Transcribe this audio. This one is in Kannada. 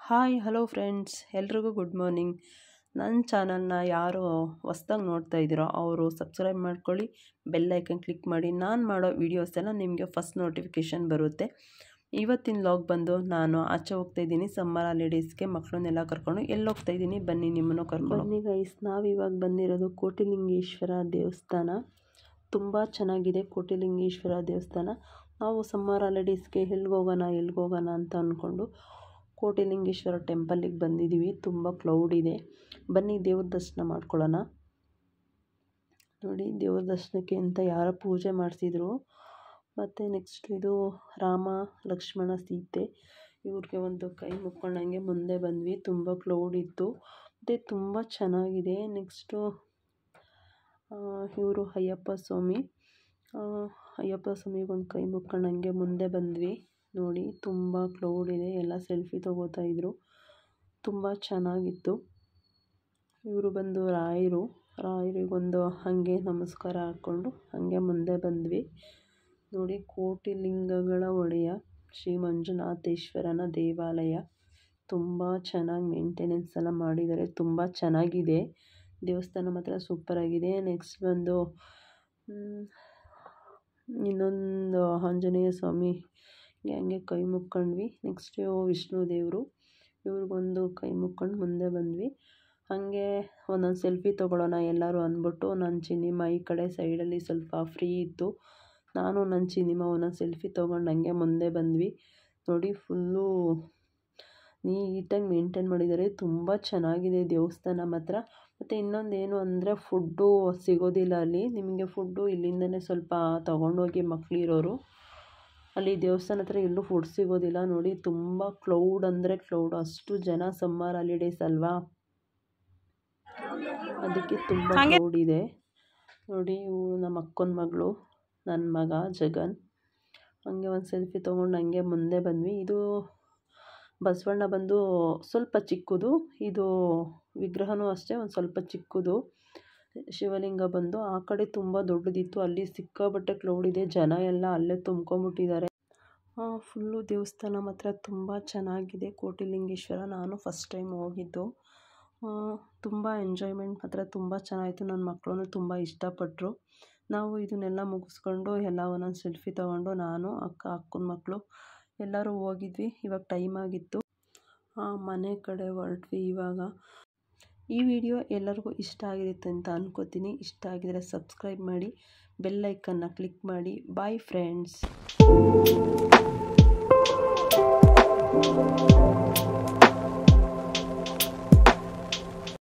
ಹಾಯ್ ಹಲೋ ಫ್ರೆಂಡ್ಸ್, ಎಲ್ರಿಗೂ ಗುಡ್ ಮಾರ್ನಿಂಗ್. ನನ್ನ ಚಾನಲ್ನ ಯಾರು ಹೊಸ್ದಾಗಿ ನೋಡ್ತಾ ಇದ್ದೀರೋ ಅವರು ಸಬ್ಸ್ಕ್ರೈಬ್ ಮಾಡ್ಕೊಳ್ಳಿ, ಬೆಲ್ ಐಕನ್ ಕ್ಲಿಕ್ ಮಾಡಿ. ನಾನು ಮಾಡೋ ವೀಡಿಯೋಸ್ ಎಲ್ಲ ನಿಮಗೆ ಫಸ್ಟ್ ನೋಟಿಫಿಕೇಷನ್ ಬರುತ್ತೆ. ಇವತ್ತಿನ ಲಾಗ್ ಬಂದು ನಾನು ಆಚೆ ಹೋಗ್ತಾಯಿದ್ದೀನಿ ಸಮ್ಮರ್ ಹಾಲಿಡೇಸ್ಗೆ. ಮಕ್ಕಳನ್ನೆಲ್ಲ ಕರ್ಕೊಂಡು ಎಲ್ಲಿ ಹೋಗ್ತಾಯಿದ್ದೀನಿ ಬನ್ನಿ, ನಿಮ್ಮನ್ನು ಕರ್ಕೊಂಡು ಬನ್ನಿ ಗೈಸ್. ನಾವು ಇವಾಗ ಬಂದಿರೋದು ಕೋಟಿಲಿಂಗೇಶ್ವರ ದೇವಸ್ಥಾನ. ತುಂಬ ಚೆನ್ನಾಗಿದೆ ಕೋಟಿಲಿಂಗೇಶ್ವರ ದೇವಸ್ಥಾನ. ನಾವು ಸಮ್ಮರ್ ಹಾಲಿಡೇಸ್ಗೆ ಎಲ್ಲಿಗೋಗೋಣ ಅಂತ ಅಂದ್ಕೊಂಡು ಕೋಟಿಲಿಂಗೇಶ್ವರ ಟೆಂಪಲ್ಲಿಗೆ ಬಂದಿದ್ದೀವಿ. ತುಂಬ ಕ್ಲೌಡ್ ಇದೆ, ಬನ್ನಿ ದೇವ್ರ ದರ್ಶನ ಮಾಡ್ಕೊಳ್ಳೋಣ. ನೋಡಿ, ದೇವ್ರ ದರ್ಶನಕ್ಕೆ ಅಂತ ಯಾರೋ ಪೂಜೆ ಮಾಡಿಸಿದ್ರು. ಮತ್ತು ನೆಕ್ಸ್ಟ್ ಇದು ರಾಮ ಲಕ್ಷ್ಮಣ ಸೀತೆ, ಇವ್ರಿಗೆ ಒಂದು ಕೈ ಮುಕ್ಕೊಂಡಂಗೆ ಮುಂದೆ ಬಂದ್ವಿ. ತುಂಬ ಕ್ಲೌಡ್ ಇತ್ತು ಮತ್ತು ತುಂಬ ಚೆನ್ನಾಗಿದೆ. ನೆಕ್ಸ್ಟು ಇವರು ಅಯ್ಯಪ್ಪ ಸ್ವಾಮಿಗೆ ಒಂದು ಕೈ ಮುಕ್ಕೊಂಡಂಗೆ ಮುಂದೆ ಬಂದ್ವಿ. ನೋಡಿ, ತುಂಬ ಕ್ಲೌಡ್ ಇದೆ, ಎಲ್ಲ ಸೆಲ್ಫಿ ತೊಗೋತಾಯಿದ್ರು. ತುಂಬ ಚೆನ್ನಾಗಿತ್ತು. ಇವರು ಬಂದು ರಾಯರಿಗೊಂದು ಹಾಗೆ ನಮಸ್ಕಾರ ಹಾಕ್ಕೊಂಡು ಹಾಗೆ ಮುಂದೆ ಬಂದ್ವಿ. ನೋಡಿ, ಕೋಟಿಲಿಂಗಗಳ ಒಡೆಯ ಶ್ರೀ ಮಂಜುನಾಥೇಶ್ವರನ ದೇವಾಲಯ. ತುಂಬ ಚೆನ್ನಾಗಿ ಮೇಂಟೆನೆನ್ಸ್ ಎಲ್ಲ ಮಾಡಿದ್ದಾರೆ, ತುಂಬ ಚೆನ್ನಾಗಿದೆ. ದೇವಸ್ಥಾನ ಮಾತ್ರ ಸೂಪರಾಗಿದೆ. ನೆಕ್ಸ್ಟ್ ಬಂದು ಇನ್ನೊಂದು ಆಂಜನೇಯ ಸ್ವಾಮಿ ಹಂಗೆ ಕೈ ಮುಕ್ಕೊಂಡ್ವಿ. ನೆಕ್ಸ್ಟ್ ವಿಷ್ಣು ದೇವರು, ಇವ್ರಿಗೊಂದು ಕೈ ಮುಕ್ಕೊಂಡು ಮುಂದೆ ಬಂದ್ವಿ. ಹಾಗೆ ಒಂದೊಂದು ಸೆಲ್ಫಿ ತೊಗೊಳ್ಳೋಣ ಎಲ್ಲರೂ ಅಂದ್ಬಿಟ್ಟು ನನ್ನ ಚಿನ್ನಿಮ್ಮ ಈ ಕಡೆ ಸೈಡಲ್ಲಿ ಸ್ವಲ್ಪ ಫ್ರೀ ಇತ್ತು. ನಾನು ನನ್ನ ಚಿನ್ನಿಮ್ಮ ಒಂದೊಂದು ಸೆಲ್ಫಿ ತೊಗೊಂಡು ಹಂಗೆ ಮುಂದೆ ಬಂದ್ವಿ. ನೋಡಿ, ಫುಲ್ಲು ನೀಟಾಗಿ ಮೇಂಟೈನ್ ಮಾಡಿದ್ದಾರೆ. ತುಂಬ ಚೆನ್ನಾಗಿದೆ ದೇವಸ್ಥಾನ ಮಾತ್ರ. ಮತ್ತು ಇನ್ನೊಂದೇನು ಅಂದರೆ ಫುಡ್ಡು ಸಿಗೋದಿಲ್ಲ ಅಲ್ಲಿ. ನಿಮಗೆ ಫುಡ್ಡು ಇಲ್ಲಿಂದನೇ ಸ್ವಲ್ಪ ತೊಗೊಂಡೋಗಿ ಮಕ್ಕಳಿರೋರು. ಅಲ್ಲಿ ದೇವಸ್ಥಾನ ಹತ್ರ ಎಲ್ಲೂ ಫುಡ್ ಸಿಗೋದಿಲ್ಲ. ನೋಡಿ, ತುಂಬ ಕ್ಲೌಡ್ ಅಂದರೆ ಕ್ಲೌಡ್, ಅಷ್ಟು ಜನ. ಸಮ್ಮರ್ ಹಾಲಿಡೇಸ್ ಅಲ್ವಾ, ಅದಕ್ಕೆ ತುಂಬ ಕ್ಲೌಡ್ ಇದೆ. ನೋಡಿ, ಇವು ನಮ್ಮ ಅಕ್ಕನ ಮಗಳು, ನನ್ನ ಮಗ ಜಗನ್. ಹಂಗೆ ಒಂದು ಸೆಲ್ಫಿ ತೊಗೊಂಡು ಹಂಗೆ ಮುಂದೆ ಬಂದ್ವಿ. ಇದು ಬಸವಣ್ಣ ಬಂದು ಸ್ವಲ್ಪ ಚಿಕ್ಕದು, ಇದು ವಿಗ್ರಹನೂ ಅಷ್ಟೇ ಒಂದು ಸ್ವಲ್ಪ ಚಿಕ್ಕದು. ಶಿವಲಿಂಗ ಬಂದು ಆ ಕಡೆ ತುಂಬ ದೊಡ್ಡದಿತ್ತು, ಅಲ್ಲಿ ಸಿಕ್ಕಾಪಟ್ಟೆ ಕ್ಲೌಡ್ ಇದೆ. ಜನ ಎಲ್ಲ ಅಲ್ಲೇ ತುಂಬ್ಕೊಂಬಿಟ್ಟಿದ್ದಾರೆ. ಫುಲ್ಲು ದೇವಸ್ಥಾನ ಮಾತ್ರ ತುಂಬ ಚೆನ್ನಾಗಿದೆ ಕೋಟಿಲಿಂಗೇಶ್ವರ. ನಾನು ಫಸ್ಟ್ ಟೈಮ್ ಹೋಗಿದ್ದು. ತುಂಬ ಎಂಜಾಯ್ಮೆಂಟ್ ಮಾತ್ರ ತುಂಬ ಚೆನ್ನಾಗಿತ್ತು. ನನ್ನ ಮಕ್ಕಳು ತುಂಬ ಇಷ್ಟಪಟ್ಟರು. ನಾವು ಇದನ್ನೆಲ್ಲ ಮುಗಿಸ್ಕೊಂಡು ಎಲ್ಲ ಒಂದೊಂದು ಸೆಲ್ಫಿ ತೊಗೊಂಡು ನಾನು ಅಕ್ಕನ ಮಕ್ಕಳು ಎಲ್ಲರೂ ಹೋಗಿದ್ವಿ. ಇವಾಗ ಟೈಮ್ ಆಗಿತ್ತು, ಮನೆ ಕಡೆ ಹೊರಟ್ವಿ ಇವಾಗ. ಈ ವಿಡಿಯೋ ಎಲ್ಲರಿಗೂ ಇಷ್ಟ ಆಗಿರುತ್ತೆ ಅಂತ ಅನ್ಕೋತೀನಿ. ಇಷ್ಟ ಆಗಿದರೆ ಸಬ್ಸ್ಕ್ರೈಬ್ ಮಾಡಿ, ಬೆಲ್ ಐಕನ್ನ ಕ್ಲಿಕ್ ಮಾಡಿ. Bye friends.